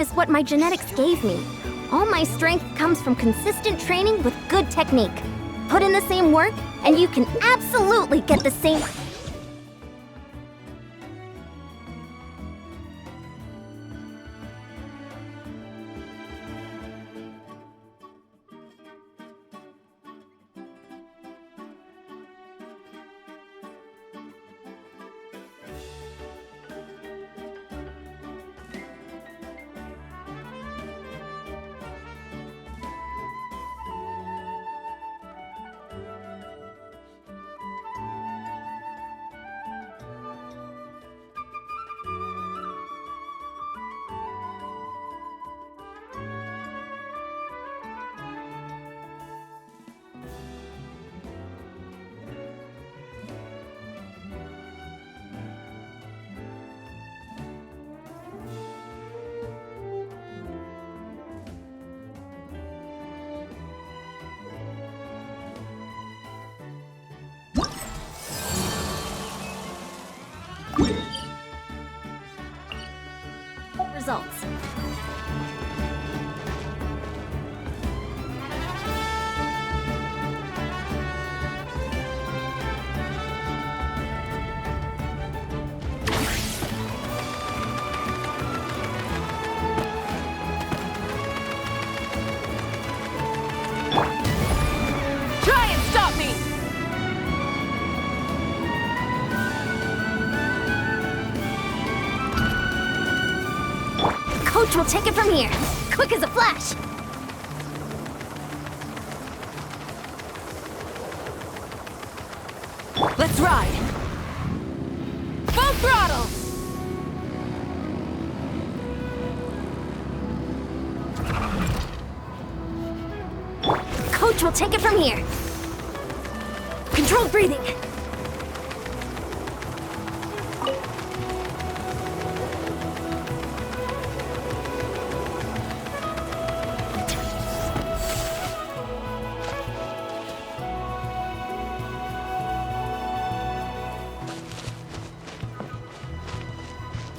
is what my genetics gave me. All my strength comes from consistent training with good technique. Put in the same work, and you can absolutely get the same... results. Try and stop me! Coach will take it from here, quick as a flash. Let's ride! Full throttle! Coach will take it from here. Controlled breathing.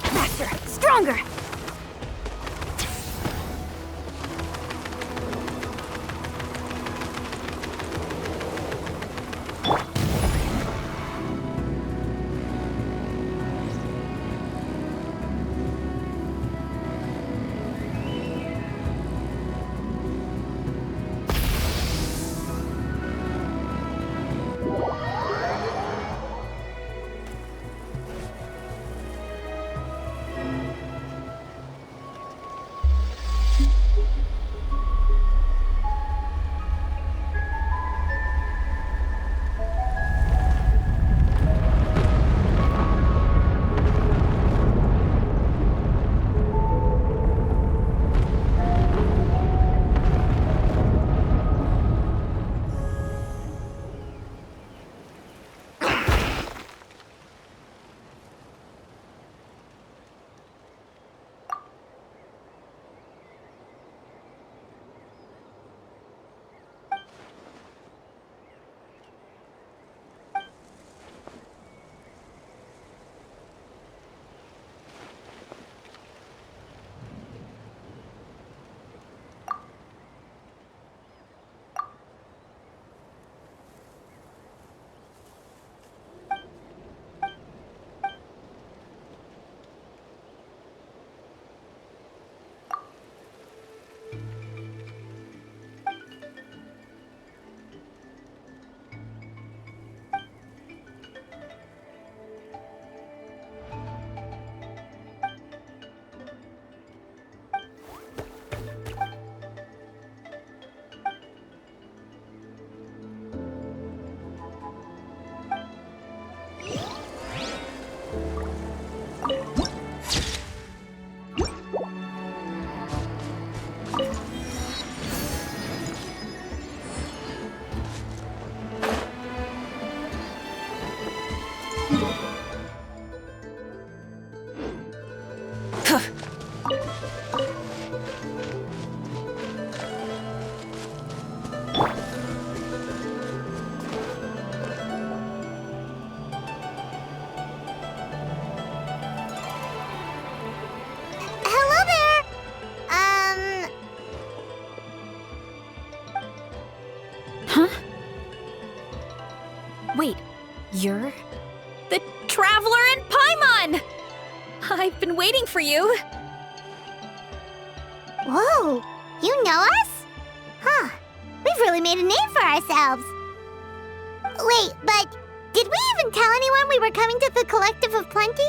Faster, stronger. You're the Traveler in Paimon! I've been waiting for you. Whoa, you know us? Huh, we've really made a name for ourselves. Wait, but did we even tell anyone we were coming to the Collective of Plenty?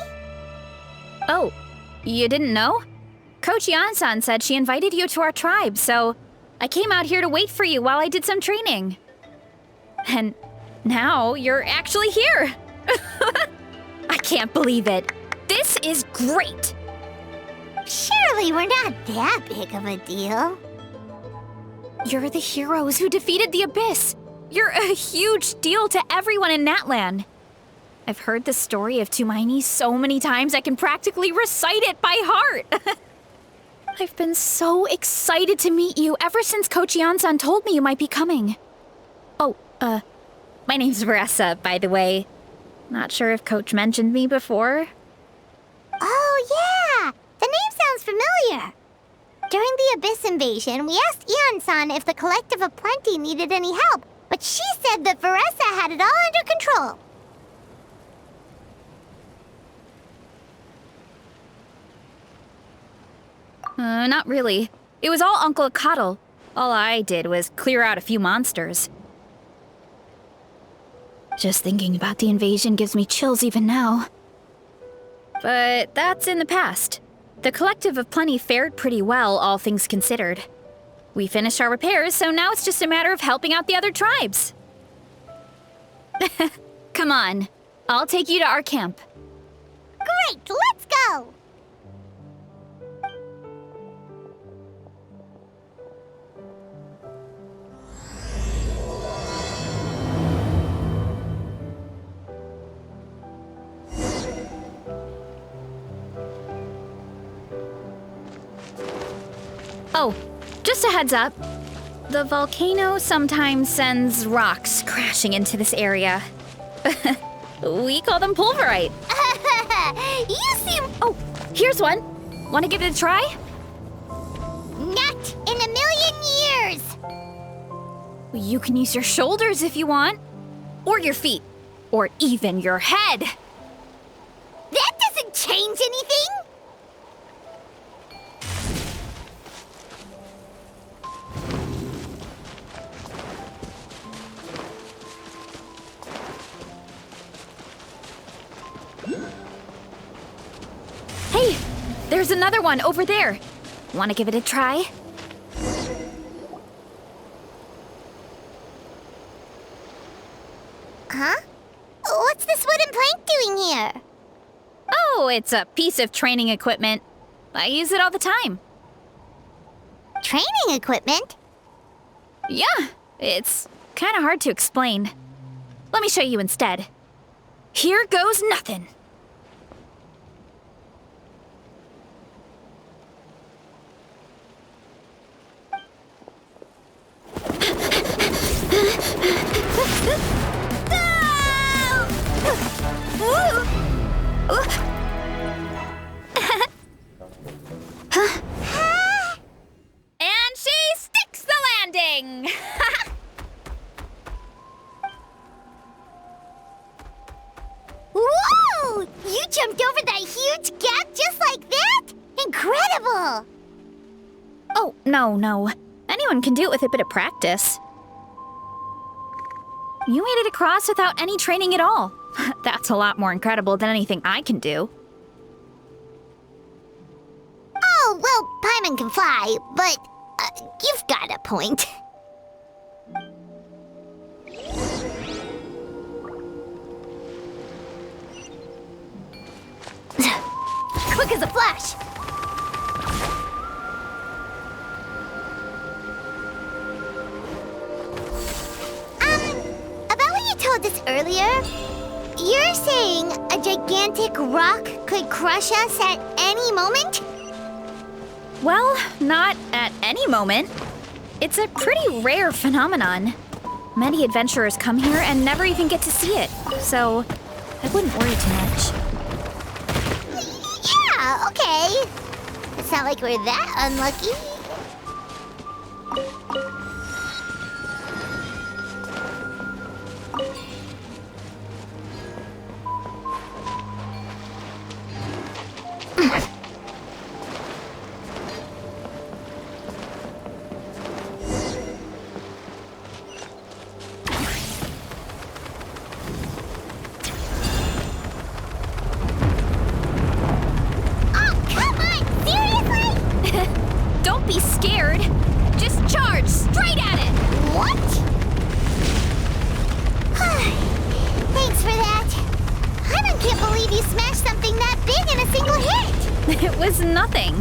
Oh, you didn't know? Coach Yan-san said she invited you to our tribe, so I came out here to wait for you while I did some training. And now you're actually here. I can't believe it. This is great. Surely we're not that big of a deal. You're the heroes who defeated the Abyss. You're a huge deal to everyone in Natlan. I've heard the story of Tumaini so many times I can practically recite it by heart. I've been so excited to meet you ever since Coach Yan-san told me you might be coming. Oh, my name's Veressa, by the way. Not sure if Coach mentioned me before. Oh, yeah! The name sounds familiar. During the Abyss invasion, we asked Ian-san if the Collective of Plenty needed any help, but she said that Veressa had it all under control. Not really. It was all Uncle Akatl. All I did was clear out a few monsters. Just thinking about the invasion gives me chills even now. But that's in the past. The Collective of Plenty fared pretty well, all things considered. We finished our repairs, so now it's just a matter of helping out the other tribes. Come on, I'll take you to our camp. Great, let's go! Oh, just a heads up. The volcano sometimes sends rocks crashing into this area. We call them pulverite. You seem... Oh, here's one. Want to give it a try? Not in a million years! You can use your shoulders if you want. Or your feet. Or even your head. That doesn't change anything! Hey, there's another one over there. Want to give it a try? Huh? What's this wooden plank doing here? Oh, it's a piece of training equipment. I use it all the time. Training equipment? Yeah, it's kind of hard to explain. Let me show you instead. Here goes nothing. And she sticks the landing! Whoa! You jumped over that huge gap just like that? Incredible! Oh, no. Anyone can do it with a bit of practice. You made it across without any training at all. That's a lot more incredible than anything I can do. Oh, well, Paimon can fly, but you've got a point. Quick as a flash. About what you told us earlier, you're saying a gigantic rock could crush us at any moment? Well, not at any moment. It's a pretty rare phenomenon. Many adventurers come here and never even get to see it, so I wouldn't worry too much. Yeah, okay. It's not like we're that unlucky. Don't be scared. Just charge straight at it. What? Thanks for that. I can't believe you smashed something that big in a single hit. It was nothing.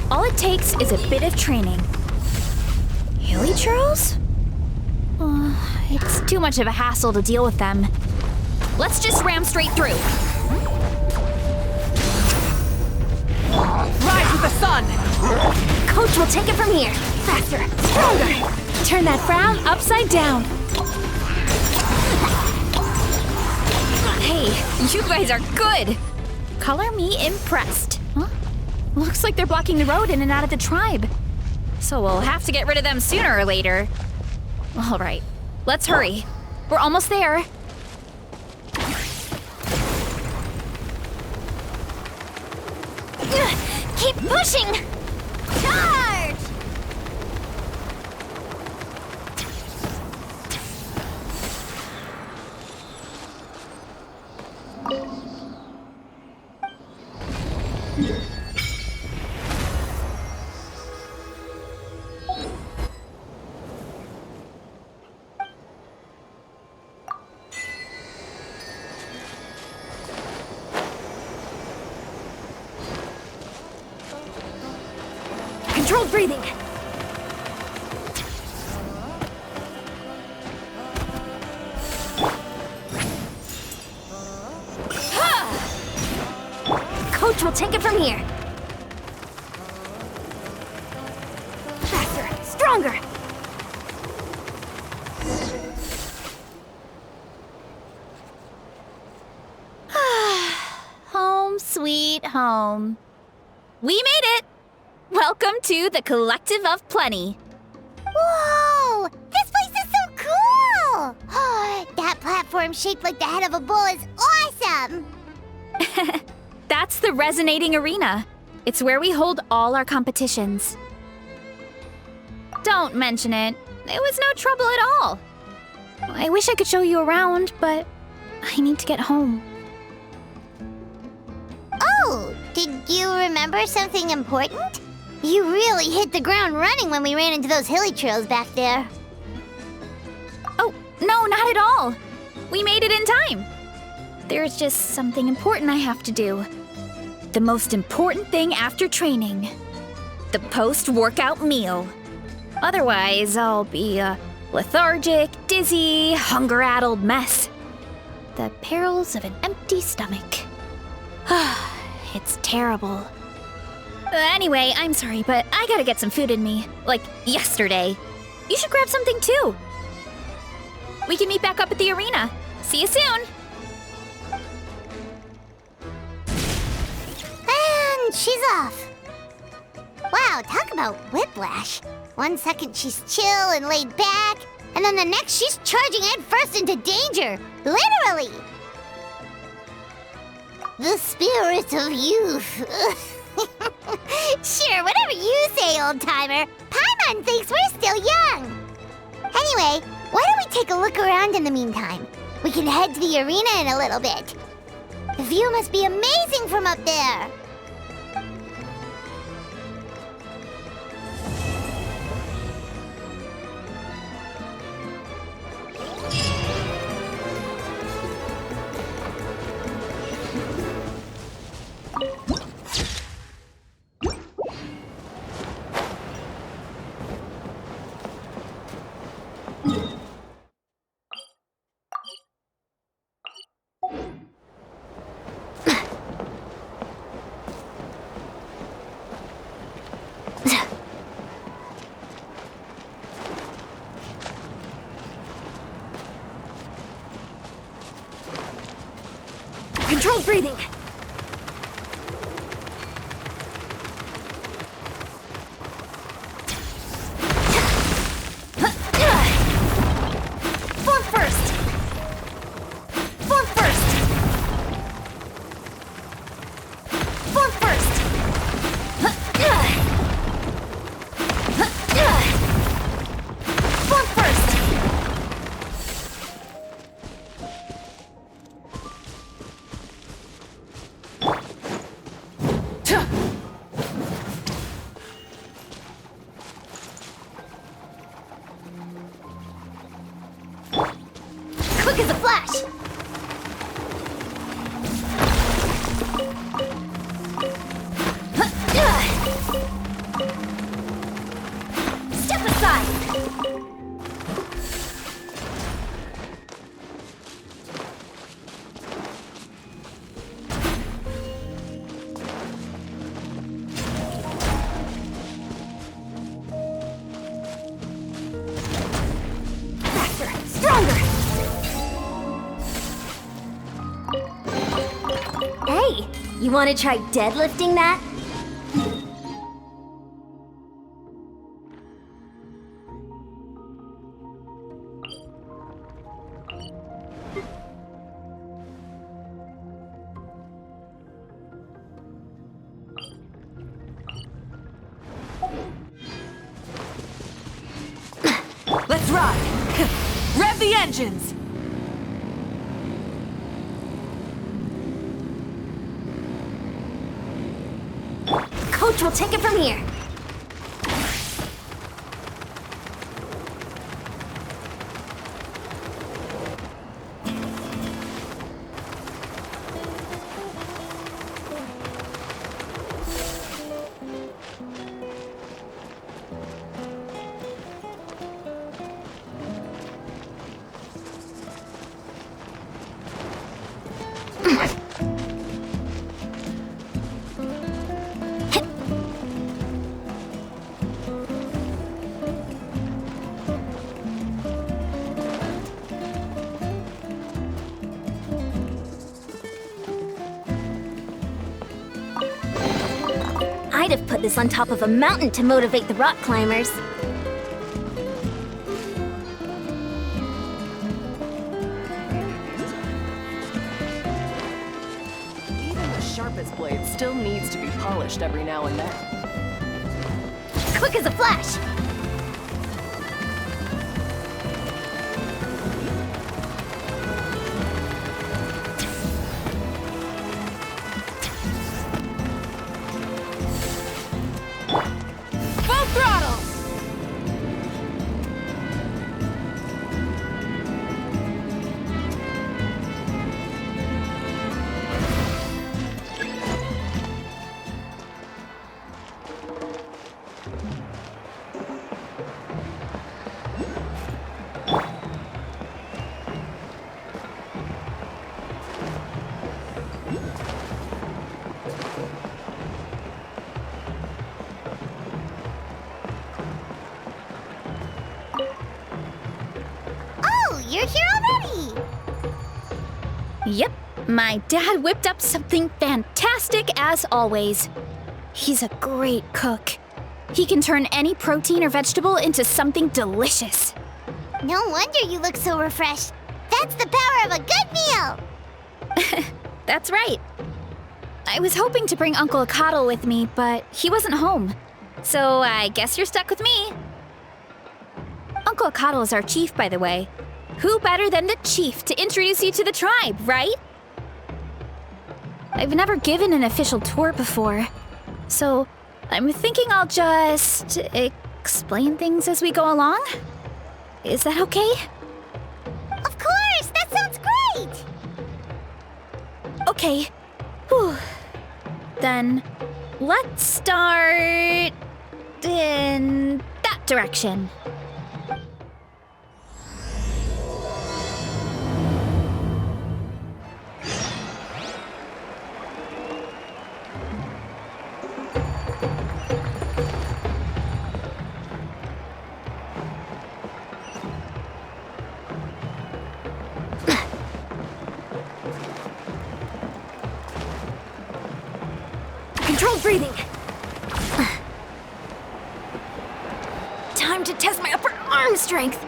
All it takes is a bit of training. Hilly churls? It's too much of a hassle to deal with them. Let's just ram straight through. Rise with the sun! Coach will take it from here. Faster, stronger. Turn that frown upside down. Hey, you guys are good. Color me impressed. Huh? Looks like they're blocking the road in and out of the tribe. So we'll have to get rid of them sooner or later. All right, let's hurry. We're almost there. Keep pushing! Charge! Controlled breathing. Coach will take it from here. Faster, stronger. Home sweet home. We made it. Welcome to the Collective of Plenty. Whoa! This place is so cool! That platform shaped like the head of a bull is awesome! That's the Resonating Arena. It's where we hold all our competitions. Don't mention it. It was no trouble at all. I wish I could show you around, but I need to get home. Oh, did you remember something important? You really hit the ground running when we ran into those hilly trails back there. Oh, no, not at all. We made it in time. There's just something important I have to do. The most important thing after training. The post-workout meal. Otherwise, I'll be a lethargic, dizzy, hunger-addled mess. The perils of an empty stomach. It's terrible. Anyway, I'm sorry, but I gotta get some food in me. Like, yesterday. You should grab something too. We can meet back up at the arena. See you soon! And she's off. Wow, talk about whiplash. 1 second she's chill and laid back, and then the next she's charging headfirst into danger. Literally! The spirit of youth. Sure, whatever you say, old-timer. Paimon thinks we're still young. Anyway, why don't we take a look around in the meantime? We can head to the arena in a little bit. The view must be amazing from up there. Controlled breathing. Form first. Form first. Form first. Form first. Quick as a flash! Step aside! Faster! Stronger! Hey, you want to try deadlifting that? Let's ride! Rev the engines! Coach will take it from here. I'd have put this on top of a mountain to motivate the rock climbers. Even the sharpest blade still needs to be polished every now and then. Quick as a flash! Full throttle! Oh, you're here already! Yep, my dad whipped up something fantastic as always. He's a great cook. He can turn any protein or vegetable into something delicious. No wonder you look so refreshed. That's the power of a good meal! That's right. I was hoping to bring Uncle Acatl with me, but he wasn't home. So I guess you're stuck with me. Uncle Acatl is our chief, by the way. Who better than the chief to introduce you to the tribe, right? I've never given an official tour before, so I'm thinking I'll just explain things as we go along. Is that okay? Of course! That sounds great! Okay. Whew. Then let's start in that direction. Controlled breathing. Time to test my upper arm strength.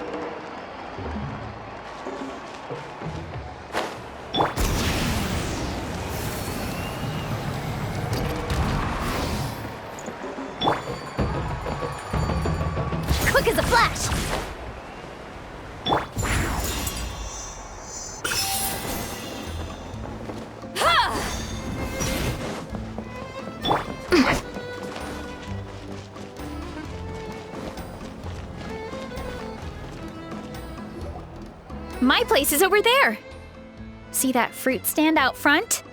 Quick as a flash. My place is over there. See that fruit stand out front?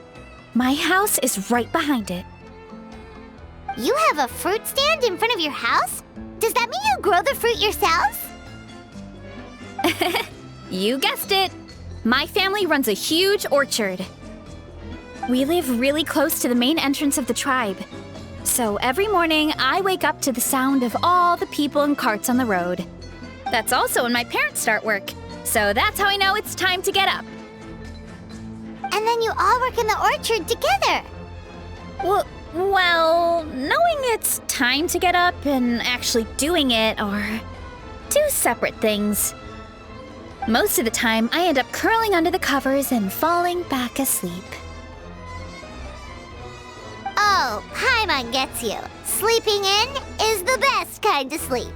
My house is right behind it. You have a fruit stand in front of your house? Does that mean you grow the fruit yourselves? You guessed it. My family runs a huge orchard. We live really close to the main entrance of the tribe. So every morning, I wake up to the sound of all the people and carts on the road. That's also when my parents start work. So that's how I know it's time to get up. And then you all work in the orchard together. Well, knowing it's time to get up and actually doing it are two separate things. Most of the time, I end up curling under the covers and falling back asleep. Oh, Paimon gets you. Sleeping in is the best kind of sleep.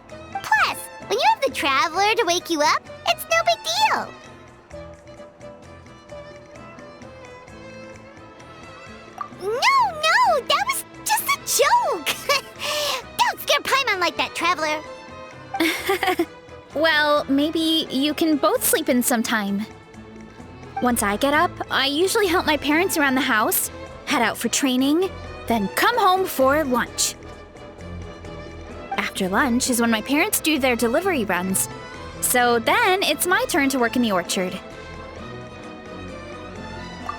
Plus, when you have the Traveler to wake you up, it's no big deal. No, that was just a joke. Don't scare Paimon like that, Traveler. Well, maybe you can both sleep in sometime. Once I get up, I usually help my parents around the house, head out for training, then come home for lunch. After lunch is when my parents do their delivery runs. So then it's my turn to work in the orchard.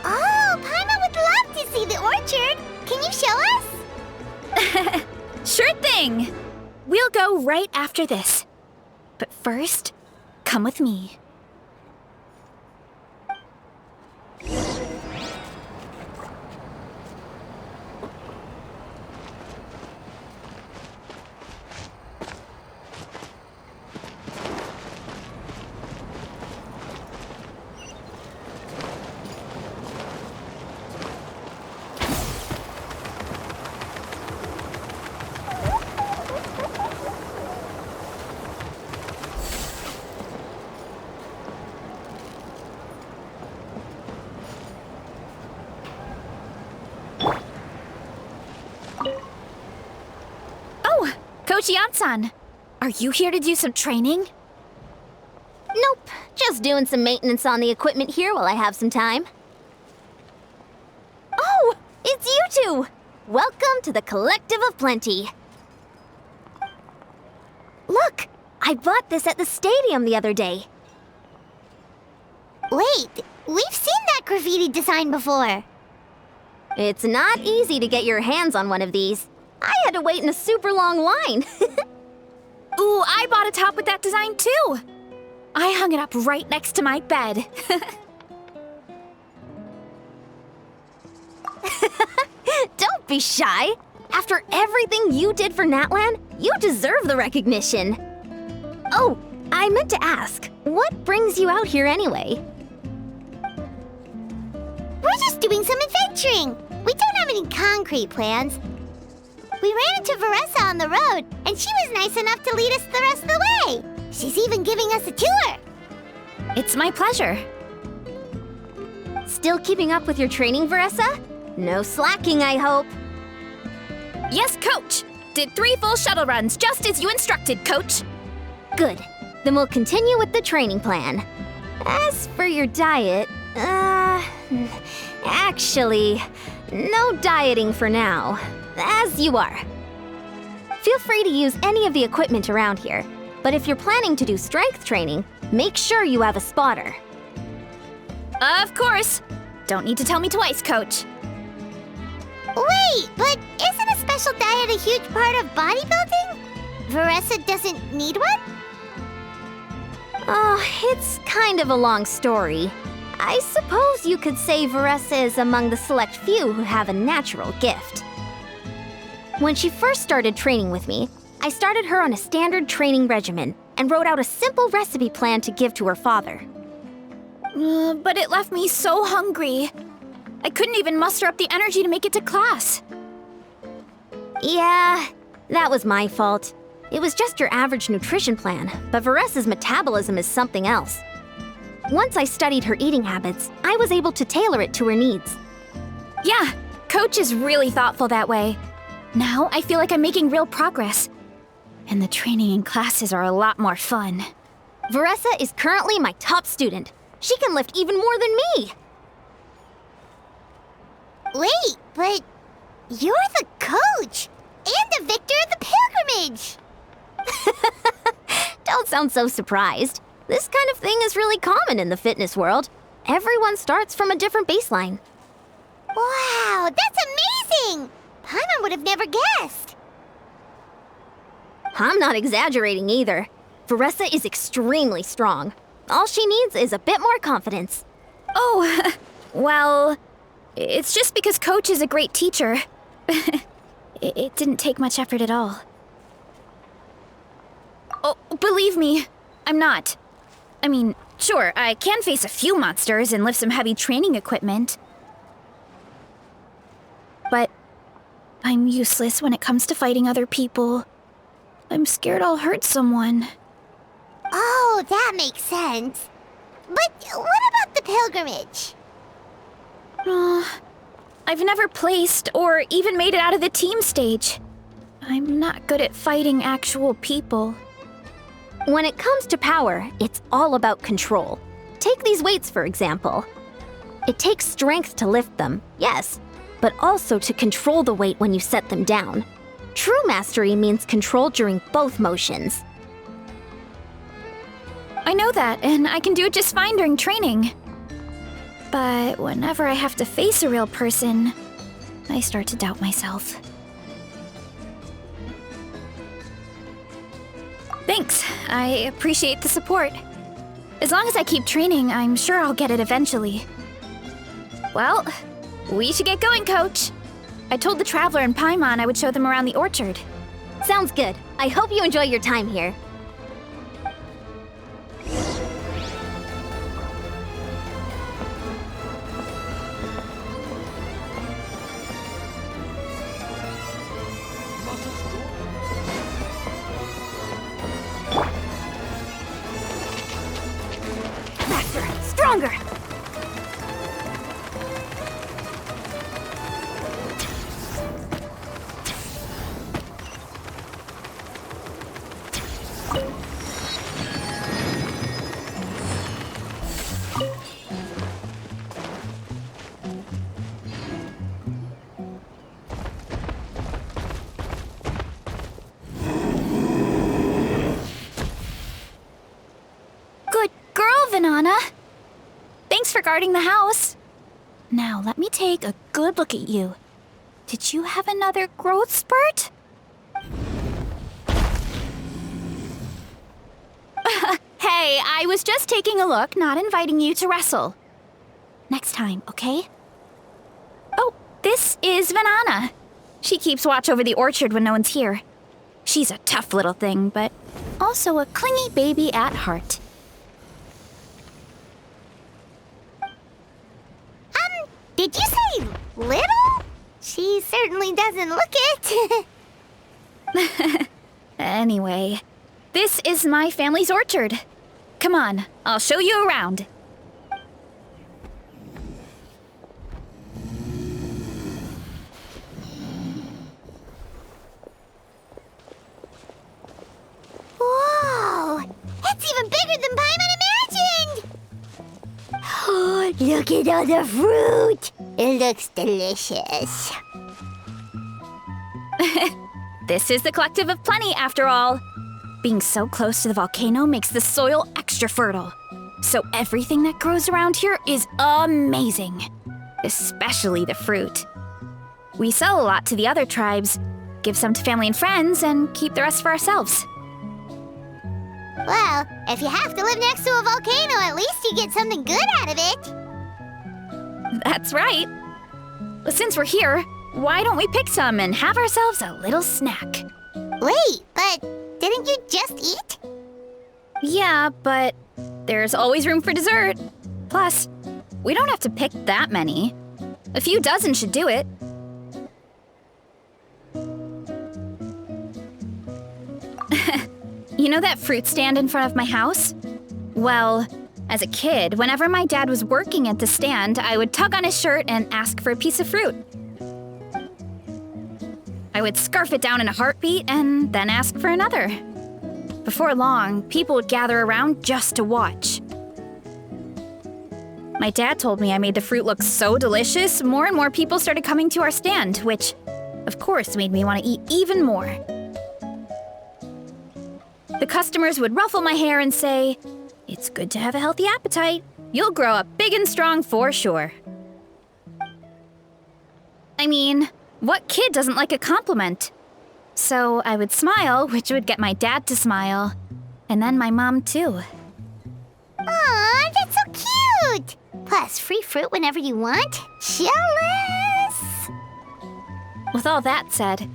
Oh, Paimon would love to see the orchard. Can you show us? Sure thing! We'll go right after this. But first, come with me. Coach Yan-san, are you here to do some training? Nope, just doing some maintenance on the equipment here while I have some time. Oh, it's you two! Welcome to the Collective of Plenty. Look, I bought this at the stadium the other day. Wait, we've seen that graffiti design before. It's not easy to get your hands on one of these. I had to wait in a super long line. Ooh, I bought a top with that design too. I hung it up right next to my bed. Don't be shy. After everything you did for Natlan, you deserve the recognition. Oh, I meant to ask, what brings you out here anyway? We're just doing some adventuring. We don't have any concrete plans. We ran into Veressa on the road, and she was nice enough to lead us the rest of the way. She's even giving us a tour. It's my pleasure. Still keeping up with your training, Veressa? No slacking, I hope. Yes, Coach. Did 3 full shuttle runs, just as you instructed, Coach. Good. Then we'll continue with the training plan. As for your diet, actually, no dieting for now. As you are. Feel free to use any of the equipment around here, but if you're planning to do strength training, make sure you have a spotter. Of course. Don't need to tell me twice, Coach. Wait, but isn't a special diet a huge part of bodybuilding? Veressa doesn't need one? Oh, it's kind of a long story. I suppose you could say Veressa is among the select few who have a natural gift. When she first started training with me, I started her on a standard training regimen and wrote out a simple recipe plan to give to her father. But it left me so hungry. I couldn't even muster up the energy to make it to class. Yeah, that was my fault. It was just your average nutrition plan, but Veressa's metabolism is something else. Once I studied her eating habits, I was able to tailor it to her needs. Yeah, Coach is really thoughtful that way. Now I feel like I'm making real progress. And the training and classes are a lot more fun. Veressa is currently my top student. She can lift even more than me. Wait, but you're the coach and the victor of the pilgrimage. Don't sound so surprised. This kind of thing is really common in the fitness world. Everyone starts from a different baseline. Wow, that's amazing! Paimon would have never guessed. I'm not exaggerating either. Veressa is extremely strong. All she needs is a bit more confidence. Oh, well, it's just because Coach is a great teacher. It didn't take much effort at all. Oh, believe me, I'm not. I mean, sure, I can face a few monsters and lift some heavy training equipment. But I'm useless when it comes to fighting other people. I'm scared I'll hurt someone. Oh, that makes sense. But what about the pilgrimage? I've never placed or even made it out of the team stage. I'm not good at fighting actual people. When it comes to power, it's all about control. Take these weights, for example. It takes strength to lift them, yes, but also to control the weight when you set them down. True mastery means control during both motions. I know that, and I can do it just fine during training. But whenever I have to face a real person, I start to doubt myself. Thanks, I appreciate the support. As long as I keep training, I'm sure I'll get it eventually. Well, we should get going, Coach. I told the Traveler and Paimon I would show them around the orchard. Sounds good. I hope you enjoy your time here. Faster! Stronger! Good girl, Vanana. Thanks for guarding the house. Now, let me take a good look at you. Did you have another growth spurt? Hey, I was just taking a look, not inviting you to wrestle. Next time, okay? Oh, this is Vanana. She keeps watch over the orchard when no one's here. She's a tough little thing, but also a clingy baby at heart. Did you say little? She certainly doesn't look it. Anyway, this is my family's orchard. Come on, I'll show you around. Whoa! It's even bigger than Paimon imagined! Oh, look at all the fruit! It looks delicious. This is the Collective of Plenty, after all. Being so close to the volcano makes the soil extra fertile. So everything that grows around here is amazing. Especially the fruit. We sell a lot to the other tribes, give some to family and friends, and keep the rest for ourselves. Well, if you have to live next to a volcano, at least you get something good out of it. That's right. But since we're here, why don't we pick some and have ourselves a little snack? Wait, but didn't you just eat? Yeah, but there's always room for dessert. Plus, we don't have to pick that many. A few dozen should do it. You know that fruit stand in front of my house? Well, as a kid, whenever my dad was working at the stand, I would tug on his shirt and ask for a piece of fruit. I would scarf it down in a heartbeat and then ask for another. Before long, people would gather around just to watch. My dad told me I made the fruit look so delicious, more and more people started coming to our stand, which, of course, made me want to eat even more. The customers would ruffle my hair and say, "It's good to have a healthy appetite. You'll grow up big and strong for sure." I mean, what kid doesn't like a compliment? So I would smile, which would get my dad to smile. And then my mom, too. Aw, that's so cute! Plus, free fruit whenever you want. Jealous! With all that said,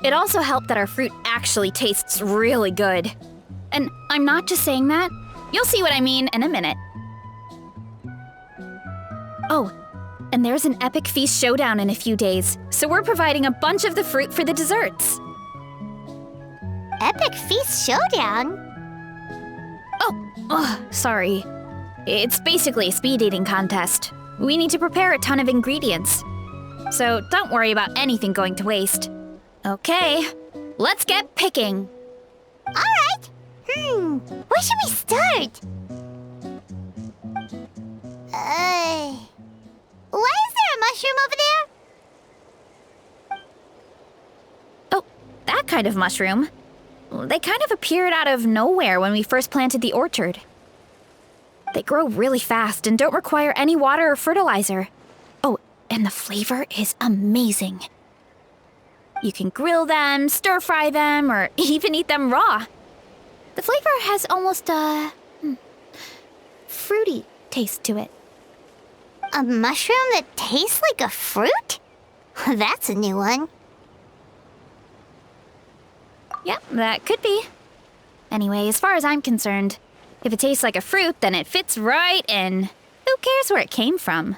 it also helped that our fruit actually tastes really good. And I'm not just saying that. You'll see what I mean in a minute. Oh, and there's an epic feast showdown in a few days, so we're providing a bunch of the fruit for the desserts. Epic Feast Showdown? Oh, sorry. It's basically a speed eating contest. We need to prepare a ton of ingredients. So don't worry about anything going to waste. Okay, let's get picking. Alright. Where should we start? Why is there a mushroom over there? Oh, that kind of mushroom. They kind of appeared out of nowhere when we first planted the orchard. They grow really fast and don't require any water or fertilizer. Oh, and the flavor is amazing. You can grill them, stir-fry them, or even eat them raw. The flavor has almost a fruity taste to it. A mushroom that tastes like a fruit? That's a new one. Yep, that could be. Anyway, as far as I'm concerned, if it tastes like a fruit, then it fits right in. Who cares where it came from?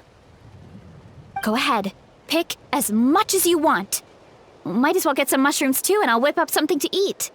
Go ahead, pick as much as you want. Might as well get some mushrooms too, and I'll whip up something to eat.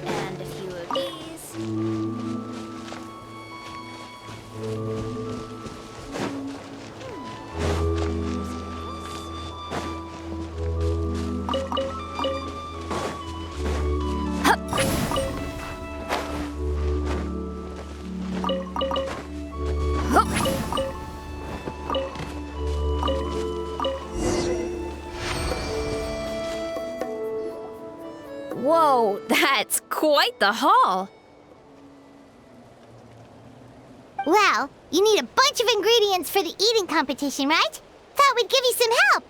And a few of these. Whoa, that's quite the haul. Well, you need a bunch of ingredients for the eating competition, right? Thought we'd give you some help.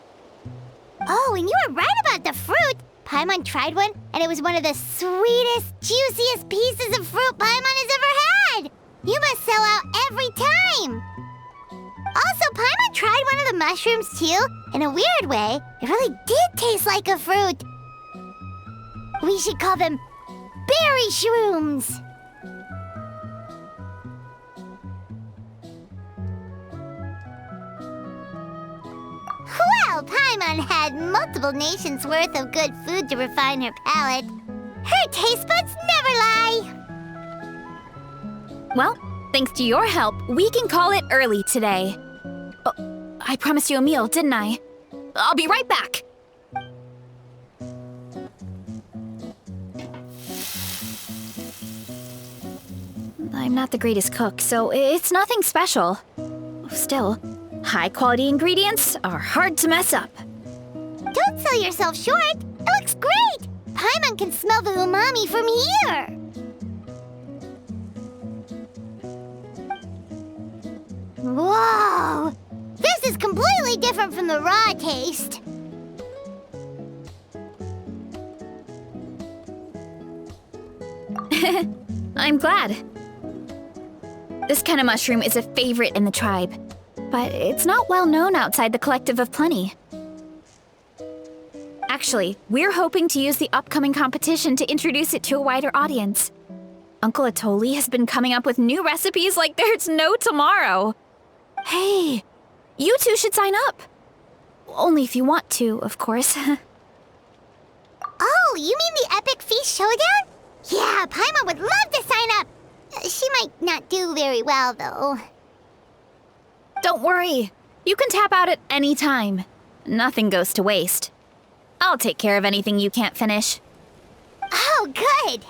Oh, and you were right about the fruit. Paimon tried one, and it was one of the sweetest, juiciest pieces of fruit Paimon has ever had. You must sell out every time. Also, Paimon tried one of the mushrooms, too. In a weird way, it really did taste like a fruit. We should call them berry shrooms. Well, Well, Paimon had multiple nations' worth of good food to refine her palate. Her taste buds never lie. Well, thanks to your help, we can call it early today. Oh, I promised you a meal, didn't I? I'll be right back. I'm not the greatest cook, so it's nothing special. Still, high-quality ingredients are hard to mess up. Don't sell yourself short. It looks great. Paimon can smell the umami from here. Whoa! This is completely different from the raw taste. I'm glad. This kind of mushroom is a favorite in the tribe, but it's not well known outside the Collective of Plenty. Actually, we're hoping to use the upcoming competition to introduce it to a wider audience. Uncle Atoli has been coming up with new recipes like there's no tomorrow. Hey, you two should sign up. Only if you want to, of course. Oh, you mean the Epic Feast Showdown? Yeah, Paimon would love to sign up. She might not do very well, though. Don't worry. You can tap out at any time. Nothing goes to waste. I'll take care of anything you can't finish. Oh, good.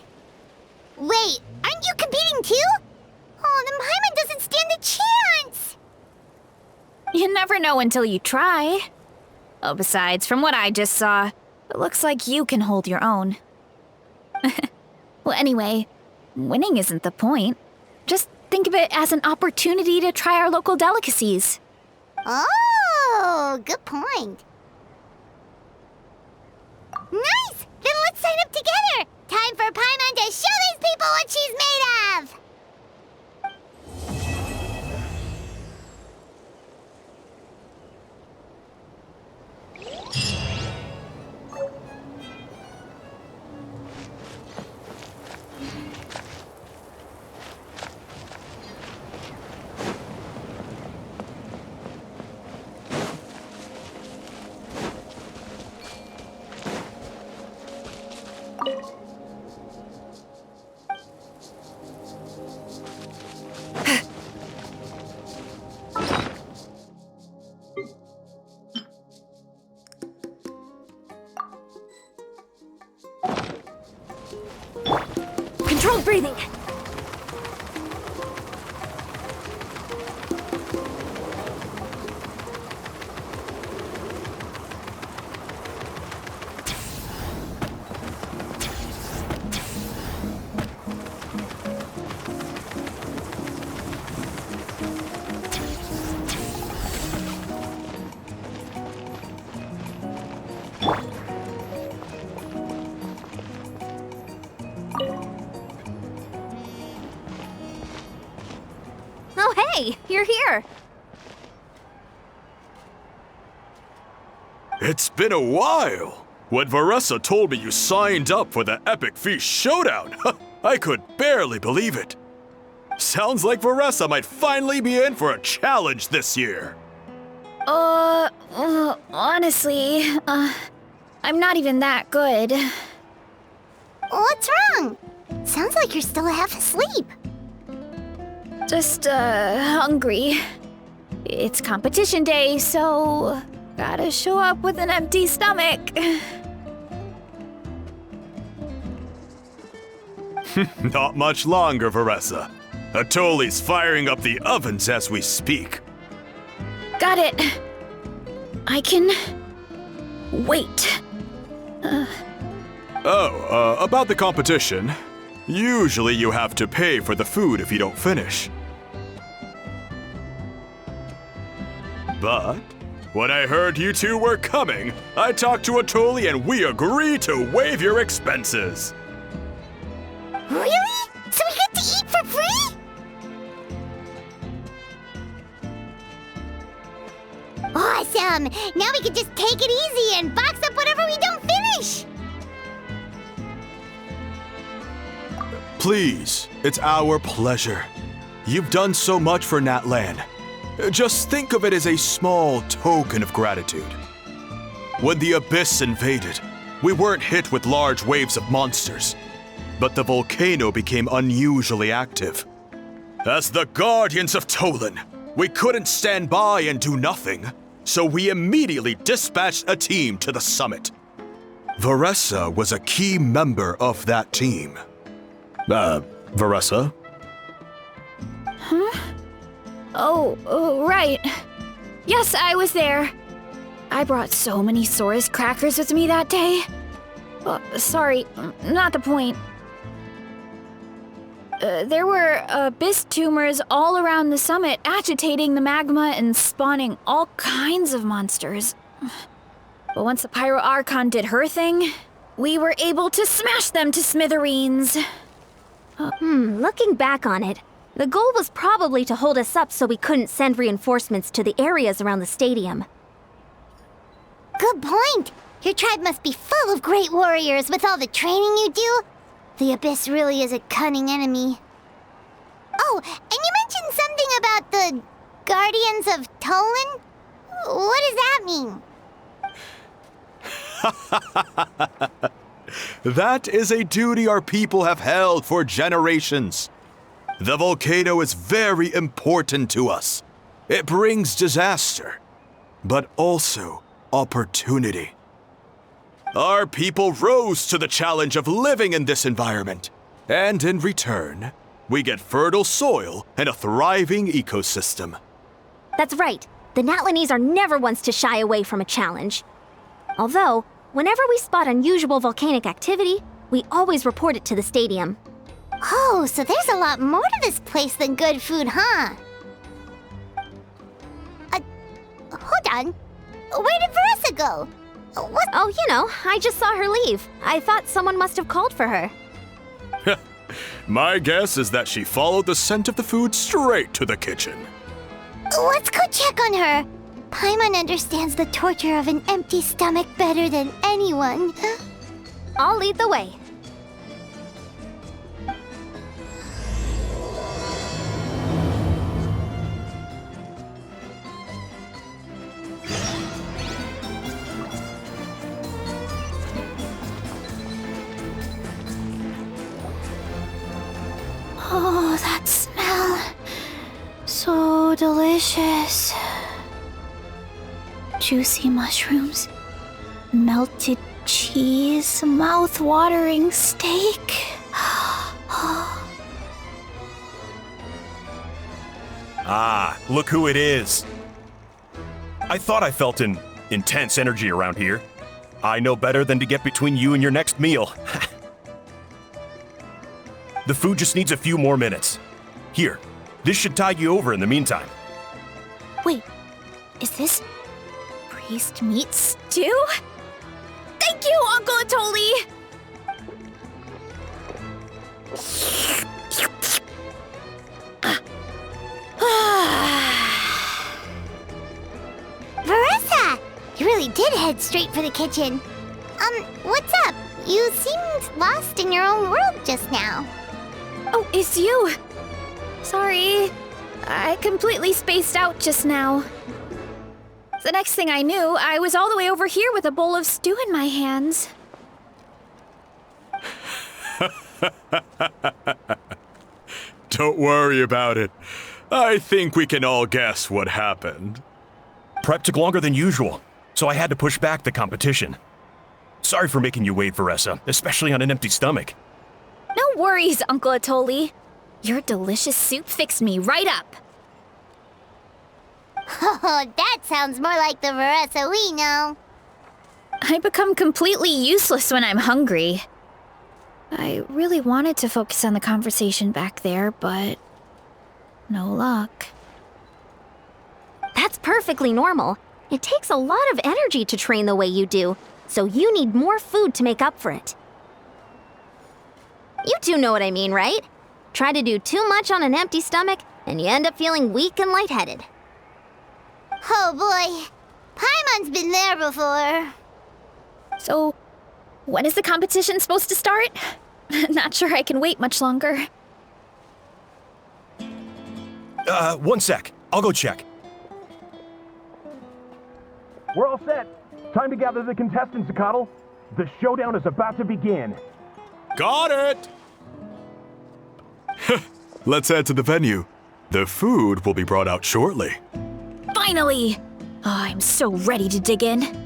Wait, aren't you competing too? Oh, then Paimon doesn't stand a chance. You never know until you try. Oh, besides, from what I just saw, it looks like you can hold your own. Well, anyway, winning isn't the point. Just think of it as an opportunity to try our local delicacies. Oh, good point. Nice! Then let's sign up together! Time for Paimon to show these people what she's made of! Controlled breathing. Oh, hey, you're here. It's been a while. When Varessa told me you signed up for the Epic Feast Showdown, I could barely believe it. Sounds like Varessa might finally be in for a challenge this year. Honestly, I'm not even that good. What's wrong? Sounds like you're still half asleep. Just, hungry. It's competition day, so gotta show up with an empty stomach. Not much longer, Varessa. Atoli's firing up the ovens as we speak. Got it. I can wait. About the competition. Usually you have to pay for the food if you don't finish. But when I heard you two were coming, I talked to Atoli and we agreed to waive your expenses. Really? So we get to eat for free? Awesome! Now we can just take it easy and box up whatever we don't finish! Please, it's our pleasure. You've done so much for Natlan. Just think of it as a small token of gratitude. When the Abyss invaded, we weren't hit with large waves of monsters, but the volcano became unusually active. As the Guardians of Tolan, we couldn't stand by and do nothing, so we immediately dispatched a team to the summit. Veressa was a key member of that team. Veressa? Huh? Oh, right. Yes, I was there. I brought so many Saurus crackers with me that day. Sorry, not the point. There were abyss tumors all around the summit, agitating the magma and spawning all kinds of monsters. But once the Pyro Archon did her thing, we were able to smash them to smithereens. Looking back on it, the goal was probably to hold us up so we couldn't send reinforcements to the areas around the stadium. Good point. Your tribe must be full of great warriors with all the training you do. The Abyss really is a cunning enemy. Oh, and you mentioned something about the Guardians of Tolan? What does that mean? That is a duty our people have held for generations. The volcano is very important to us. It brings disaster, but also opportunity. Our people rose to the challenge of living in this environment, and in return, we get fertile soil and a thriving ecosystem. That's right. The Natlanese are never ones to shy away from a challenge. Although, whenever we spot unusual volcanic activity, we always report it to the stadium. Oh, so there's a lot more to this place than good food, huh? Hold on. Where did Veressa go? What? Oh, I just saw her leave. I thought someone must have called for her. My guess is that she followed the scent of the food straight to the kitchen. Let's go check on her. Paimon understands the torture of an empty stomach better than anyone. I'll lead the way. Oh, that smell. So delicious. Juicy mushrooms, melted cheese, mouth-watering steak. Ah, look who it is. I thought I felt an intense energy around here. I know better than to get between you and your next meal. The food just needs a few more minutes. Here, this should tide you over in the meantime. Wait, is this priest meat stew? Thank you, Uncle Atoli! Veressa! You really did head straight for the kitchen. What's up? You seemed lost in your own world just now. Oh, it's you! Sorry, I completely spaced out just now. The next thing I knew, I was all the way over here with a bowl of stew in my hands. Don't worry about it. I think we can all guess what happened. Prep took longer than usual, so I had to push back the competition. Sorry for making you wait, Veressa, especially on an empty stomach. No worries, Uncle Atoli. Your delicious soup fixed me right up. Oh, that sounds more like the Veressa we know. I become completely useless when I'm hungry. I really wanted to focus on the conversation back there, but no luck. That's perfectly normal. It takes a lot of energy to train the way you do, so you need more food to make up for it. You two know what I mean, right? Try to do too much on an empty stomach, and you end up feeling weak and lightheaded. Oh boy, Paimon's been there before. So, when is the competition supposed to start? Not sure I can wait much longer. 1 sec. I'll go check. We're all set. Time to gather the contestants, Zacatl. The showdown is about to begin. Got it! Let's head to the venue. The food will be brought out shortly. Finally! Oh, I'm so ready to dig in.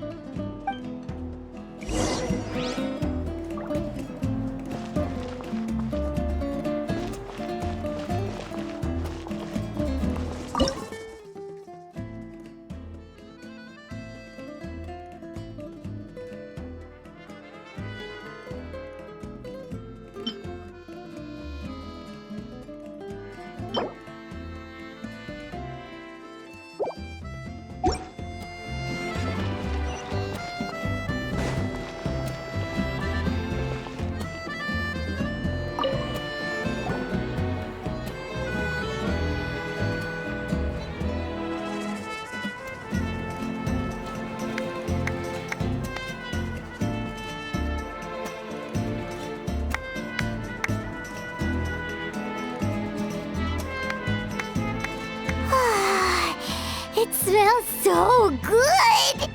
It smells so good!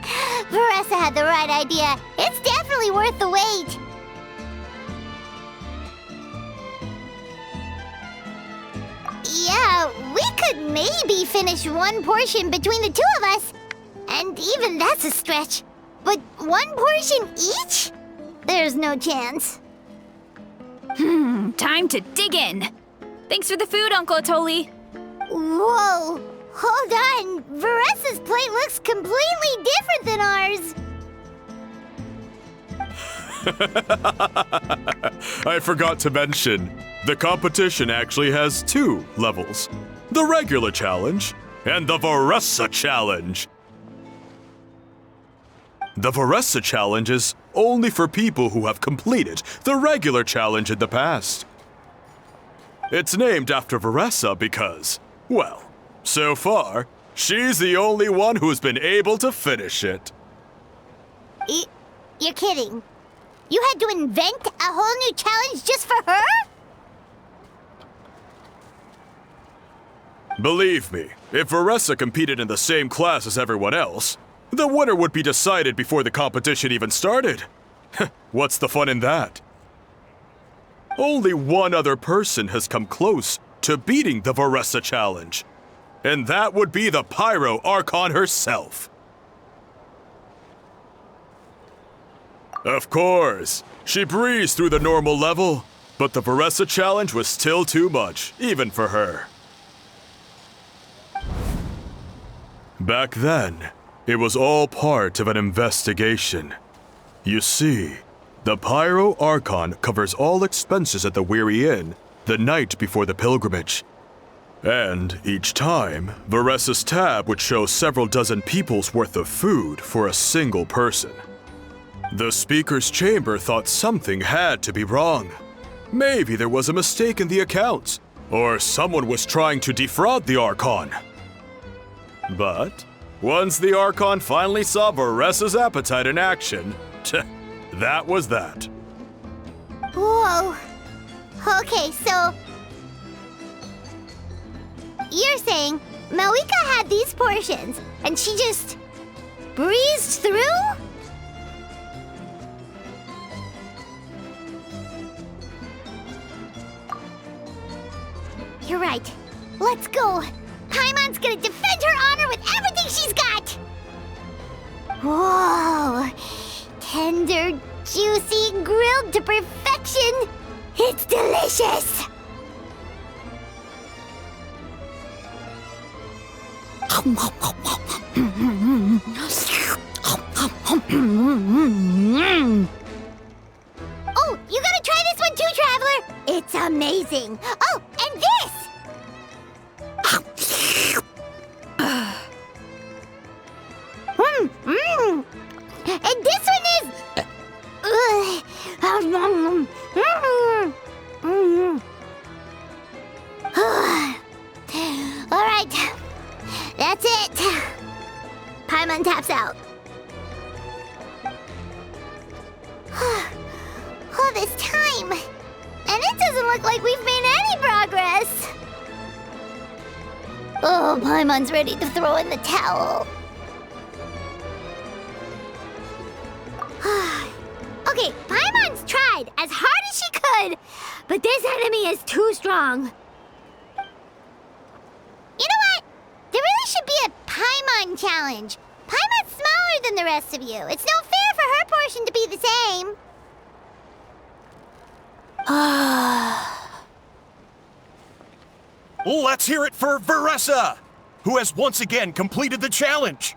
Veressa had the right idea. It's definitely worth the wait. Yeah, we could maybe finish one portion between the two of us. And even that's a stretch. But one portion each? There's no chance. Time to dig in. Thanks for the food, Uncle Atoli. Whoa! Hold on! Veressa's plate looks completely different than ours! I forgot to mention, the competition actually has 2 levels. The regular challenge and the Veressa challenge. The Veressa challenge is only for people who have completed the regular challenge in the past. It's named after Veressa because, well, so far, she's the only one who's been able to finish it. You're kidding. You had to invent a whole new challenge just for her? Believe me, if Veressa competed in the same class as everyone else, the winner would be decided before the competition even started. What's the fun in that? Only one other person has come close to beating the Veressa challenge. And that would be the Pyro Archon herself. Of course, she breezed through the normal level, but the Veressa challenge was still too much, even for her. Back then, it was all part of an investigation. You see, the Pyro Archon covers all expenses at the Weary Inn the night before the pilgrimage. And each time, Veressa's tab would show several dozen people's worth of food for a single person. The speaker's chamber thought something had to be wrong. Maybe there was a mistake in the accounts, or someone was trying to defraud the Archon. But once the Archon finally saw Veressa's appetite in action, that was that. Whoa. Okay, so you're saying Malika had these portions, and she just breezed through? You're right. Let's go. Paimon's gonna defend her honor with everything she's got! Whoa! Tender, juicy, grilled to perfection! It's delicious! Oh, you gotta try this one too, Traveler! It's amazing! Oh, and this! And this one is... All right, that's it. Paimon taps out. All this time, and it doesn't look like we've made any progress. Oh, Paimon's ready to throw in the towel. Okay, Paimon's tried as hard as she could, but this enemy is too strong. You know what? There really should be a Paimon challenge. Paimon's smaller than the rest of you. It's no fair for her portion to be the same. Let's hear it for Veressa, who has once again completed the challenge.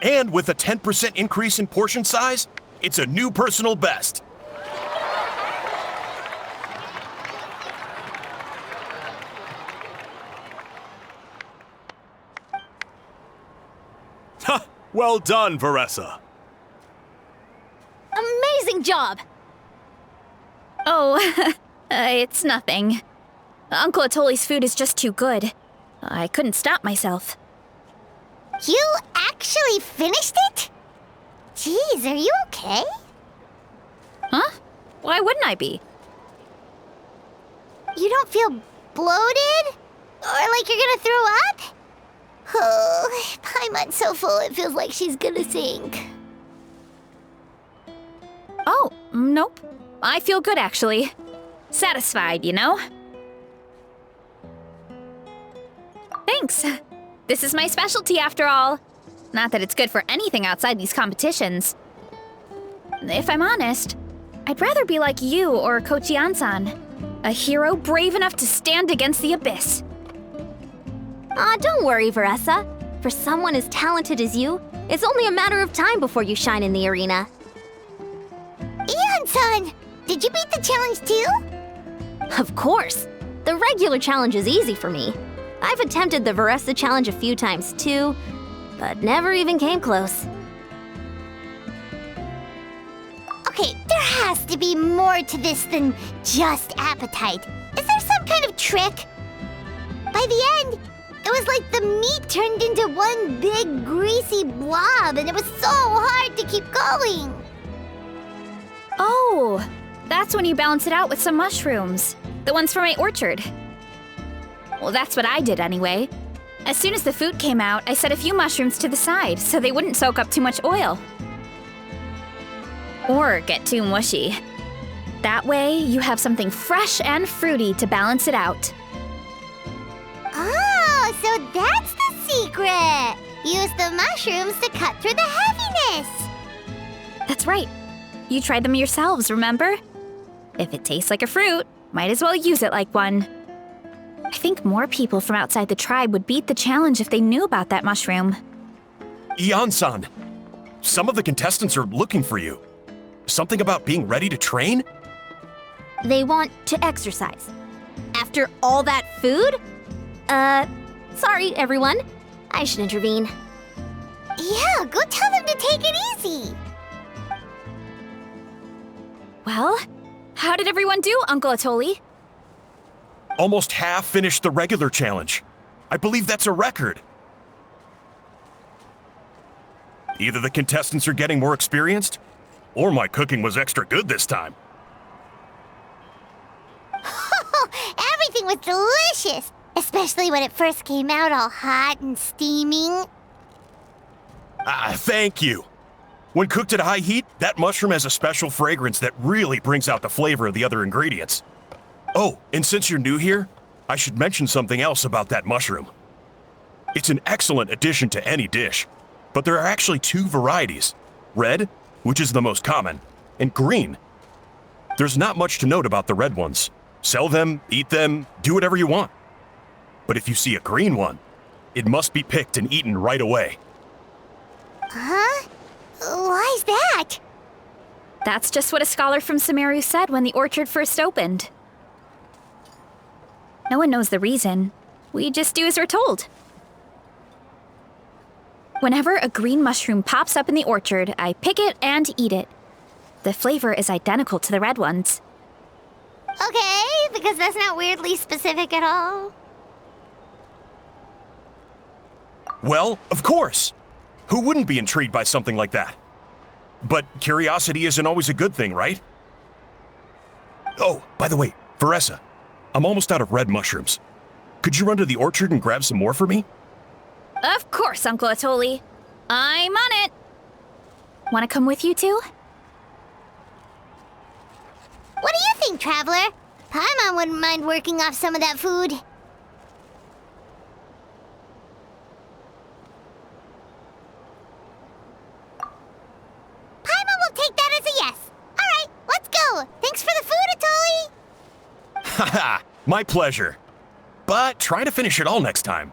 And with a 10% increase in portion size, it's a new personal best. Ha! Well done, Veressa. Amazing job! Oh, it's nothing. Uncle Atoli's food is just too good. I couldn't stop myself. You actually finished it? Jeez, are you okay? Huh? Why wouldn't I be? You don't feel bloated? Or like you're gonna throw up? Oh, Paimon's so full it feels like she's gonna sink. Oh, nope. I feel good, actually. Satisfied, you know? Thanks. This is my specialty, after all. Not that it's good for anything outside these competitions. If I'm honest, I'd rather be like you or Kochi-an-san. A hero brave enough to stand against the abyss. Aw, don't worry, Veressa. For someone as talented as you, it's only a matter of time before you shine in the arena. Ian-san, did you beat the challenge too? Of course. The regular challenge is easy for me. I've attempted the Veressa challenge a few times too, but never even came close. Okay, there has to be more to this than just appetite. Is there some kind of trick? By the end, it was like the meat turned into one big greasy blob, and it was so hard to keep going. Oh, that's when you balance it out with some mushrooms. The ones from my orchard. Well, that's what I did anyway. As soon as the food came out, I set a few mushrooms to the side so they wouldn't soak up too much oil. Or get too mushy. That way, you have something fresh and fruity to balance it out. Oh, so that's the secret! Use the mushrooms to cut through the heaviness! That's right. You tried them yourselves, remember? If it tastes like a fruit, might as well use it like one. I think more people from outside the tribe would beat the challenge if they knew about that mushroom. Ian-san, some of the contestants are looking for you. Something about being ready to train? They want to exercise. After all that food? Sorry, everyone. I should intervene. Yeah, go tell them to take it easy! Well, how did everyone do, Uncle Atoli? Almost half finished the regular challenge. I believe that's a record. Either the contestants are getting more experienced, or my cooking was extra good this time. Everything was delicious! Especially when it first came out all hot and steaming. Thank you. When cooked at high heat, that mushroom has a special fragrance that really brings out the flavor of the other ingredients. Oh, and since you're new here, I should mention something else about that mushroom. It's an excellent addition to any dish, but there are actually two varieties. Red, which is the most common, and green. There's not much to note about the red ones. Sell them, eat them, do whatever you want. But if you see a green one, it must be picked and eaten right away. Huh? Why's that? That's just what a scholar from Sumeru said when the orchard first opened. No one knows the reason. We just do as we're told. Whenever a green mushroom pops up in the orchard, I pick it and eat it. The flavor is identical to the red ones. Okay, because that's not weirdly specific at all. Well, of course. Who wouldn't be intrigued by something like that? But curiosity isn't always a good thing, right? Oh, by the way, Veressa, I'm almost out of red mushrooms. Could you run to the orchard and grab some more for me? Of course, Uncle Atoli. I'm on it. Want to come with you too? think, Traveler? Paimon wouldn't mind working off some of that food. Paimon will take that as a yes. All right, let's go. Thanks for the food, Atoli. Haha, my pleasure. But try to finish it all next time.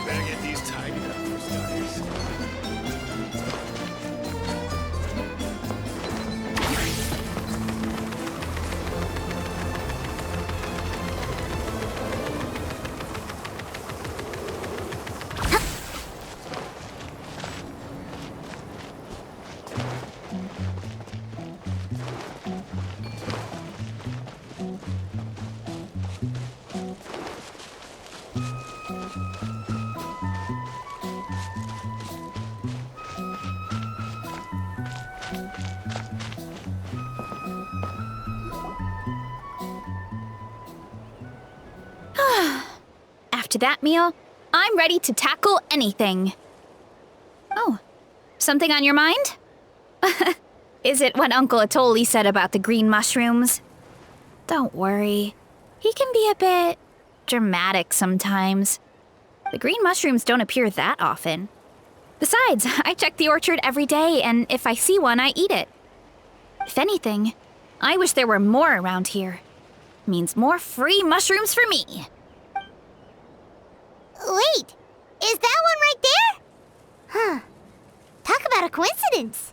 Better get these tidied up for starters. After that meal, I'm ready to tackle anything. Oh, something on your mind? Is it what Uncle Atoli said about the green mushrooms? Don't worry. He can be a bit dramatic sometimes. The green mushrooms don't appear that often. Besides, I check the orchard every day, and if I see one, I eat it. If anything, I wish there were more around here. Means more free mushrooms for me. Wait, is that one right there? Huh. Talk about a coincidence.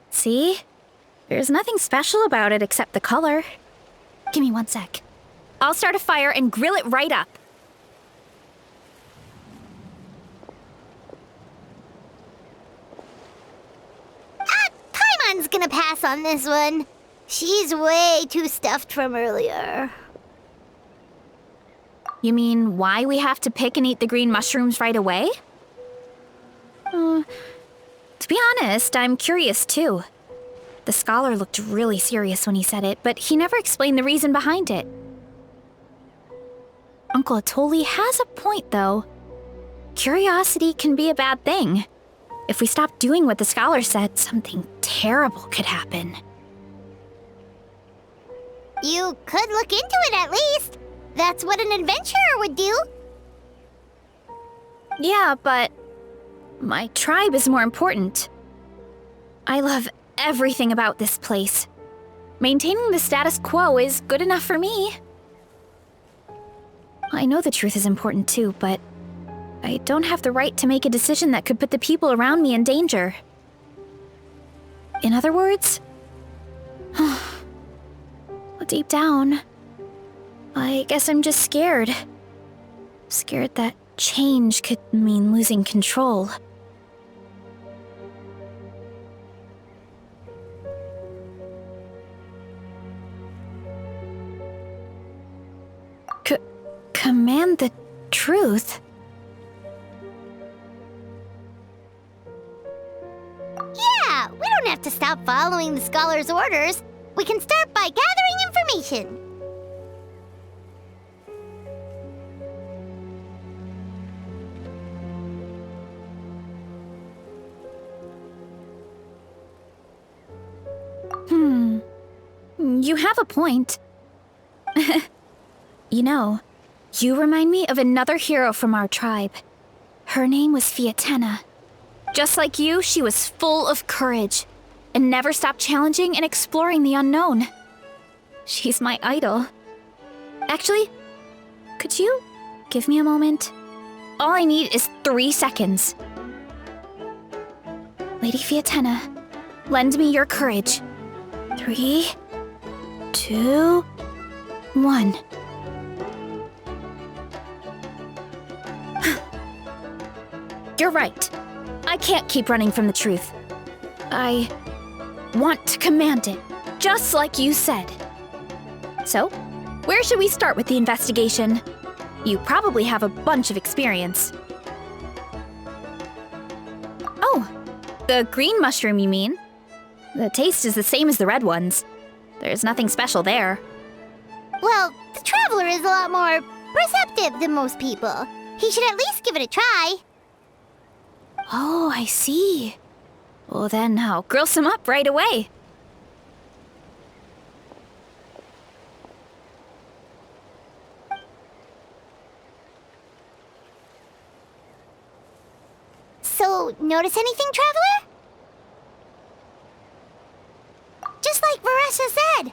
See? There's nothing special about it except the color. Give me 1 sec. I'll start a fire and grill it right up. Paimon's gonna pass on this one. She's way too stuffed from earlier. You mean why we have to pick and eat the green mushrooms right away? To be honest, I'm curious too. The scholar looked really serious when he said it, but he never explained the reason behind it. Uncle Atoli has a point, though. Curiosity can be a bad thing. If we stop doing what the scholar said, something terrible could happen. You could look into it at least. That's what an adventurer would do. Yeah, but my tribe is more important. I love everything about this place. Maintaining the status quo is good enough for me. I know the truth is important too, but I don't have the right to make a decision that could put the people around me in danger. In other words, deep down, I guess I'm just scared. Scared that change could mean losing control. Command the truth? Yeah, we don't have to stop following the scholar's orders. We can start by gathering information. You have a point. You know, you remind me of another hero from our tribe. Her name was Fiatena. Just like you, she was full of courage and never stopped challenging and exploring the unknown. She's my idol. Actually, could you give me a moment? All I need is 3 seconds. Lady Fiatena, lend me your courage. 3, 2, 1. You're right. I can't keep running from the truth. I want to command it, just like you said. So, where should we start with the investigation? You probably have a bunch of experience. Oh, the green mushroom, you mean? The taste is the same as the red ones. There's nothing special there. Well, the Traveler is a lot more receptive than most people. He should at least give it a try. Oh, I see. Well, then I'll grill some up right away. So, notice anything, Traveler? Just like Veressa said.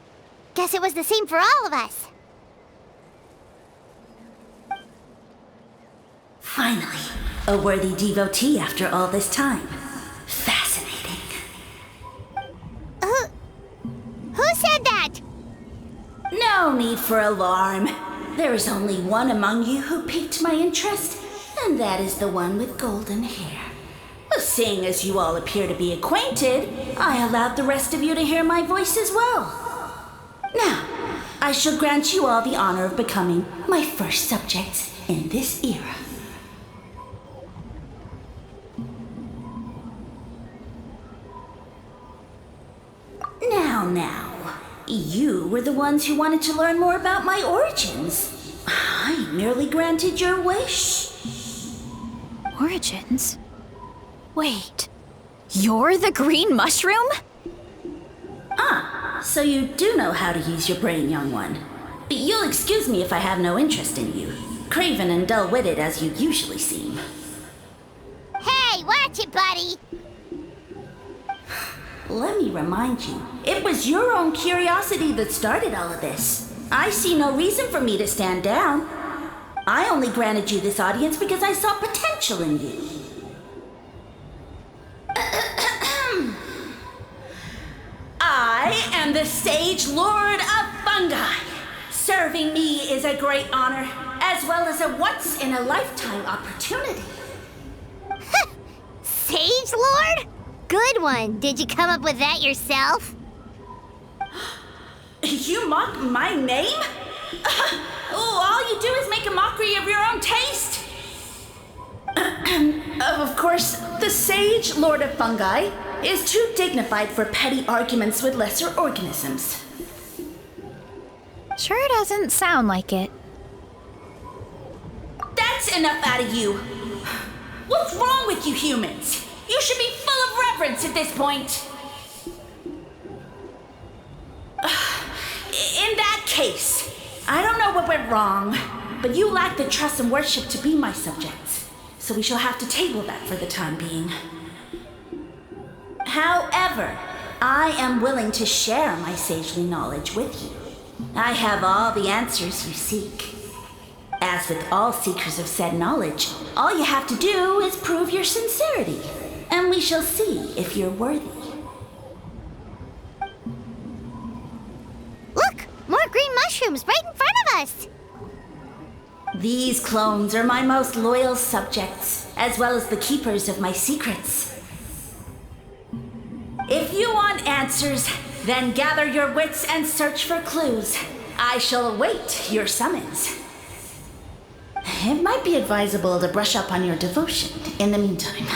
Guess it was the same for all of us. Finally, a worthy devotee after all this time. Fascinating. Who said that? No need for alarm. There is only one among you who piqued my interest, and that is the one with golden hair. Well, seeing as you all appear to be acquainted, I allowed the rest of you to hear my voice as well. Now, I shall grant you all the honor of becoming my first subjects in this era. Now, you were the ones who wanted to learn more about my origins. I merely granted your wish. Origins? Wait, you're the green mushroom? So you do know how to use your brain, young one. You'll excuse me if I have no interest in you, craven and dull-witted as you usually seem. Hey, watch it, buddy! Let me remind you, it was your own curiosity that started all of this. I see no reason for me to stand down. I only granted you this audience because I saw potential in you. I am the Sage Lord of Fungi. Serving me is a great honor, as well as a once-in-a-lifetime opportunity. Sage Lord? Good one. Did you come up with that yourself? You mock my name? All you do is make a mockery of your own taste. Of course, the Sage Lord of Fungi is too dignified for petty arguments with lesser organisms. Sure doesn't sound like it. That's enough out of you. What's wrong with you humans? You should be full of reverence at this point. In that case, I don't know what went wrong, but you lack the trust and worship to be my subjects, so we shall have to table that for the time being. However, I am willing to share my sagely knowledge with you. I have all the answers you seek. As with all seekers of said knowledge, all you have to do is prove your sincerity, and we shall see if you're worthy. Look! More green mushrooms right in front of us! These clones are my most loyal subjects, as well as the keepers of my secrets. If you want answers, then gather your wits and search for clues. I shall await your summons. It might be advisable to brush up on your devotion in the meantime.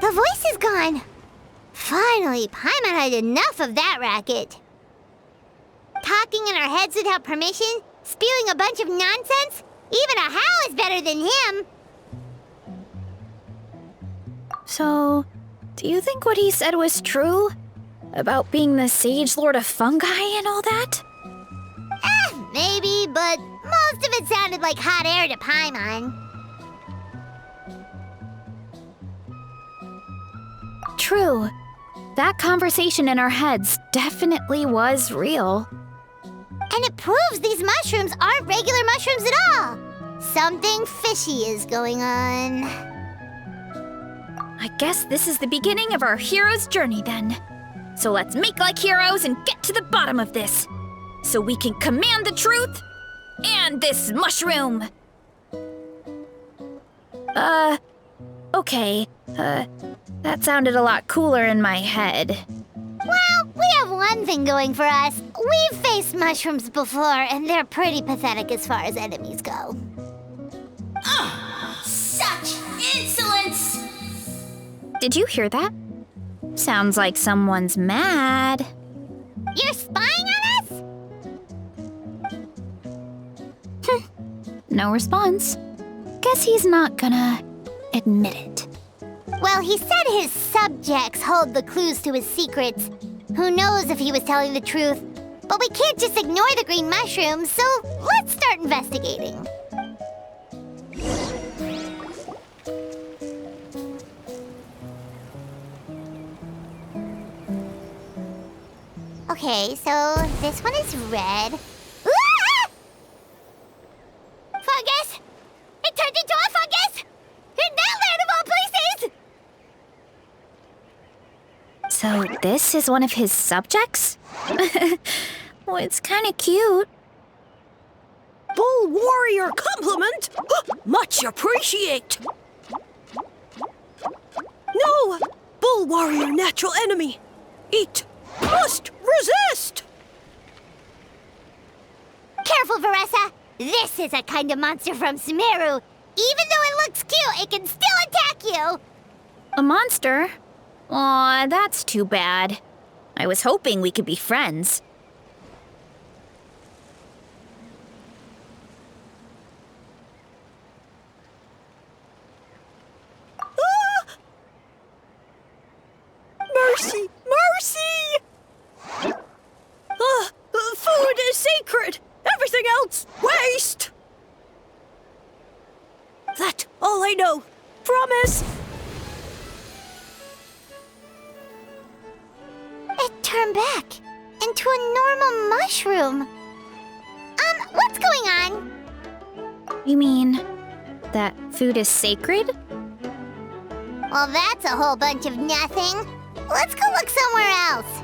The voice is gone. Finally, Paimon had enough of that racket. Talking in our heads without permission, spewing a bunch of nonsense. Even a Hal is better than him. So, do you think what he said was true? About being the Sage Lord of Fungi and all that? Maybe, but most of it sounded like hot air to Paimon. True. That conversation in our heads definitely was real. And it proves these mushrooms aren't regular mushrooms at all. Something fishy is going on. I guess this is the beginning of our hero's journey then. So let's make like heroes and get to the bottom of this. So we can command the truth and this mushroom. Okay. That sounded a lot cooler in my head. Well, we have one thing going for us. We've faced mushrooms before, and they're pretty pathetic as far as enemies go. Such insolence! Did you hear that? Sounds like someone's mad. You're spying on us? No response. Guess he's not gonna admit it. Well, he said his subjects hold the clues to his secrets. Who knows if he was telling the truth? But we can't just ignore the green mushrooms, so let's start investigating. Okay, so this one is red. Ah! Fungus! It turned into a fungus! In that land of all places! So this is one of his subjects? Well, it's kind of cute. Bull warrior compliment! Much appreciate! No! Bull warrior natural enemy! Eat! Must resist! Careful, Veressa! This is a kind of monster from Sumeru. Even though it looks cute, it can still attack you! A monster? Aw, that's too bad. I was hoping we could be friends. Mercy! Mercy! Food is sacred! Everything else, waste! That all I know. Promise! It turned back into a normal mushroom. What's going on? You mean that food is sacred? Well, that's a whole bunch of nothing. Let's go look somewhere else.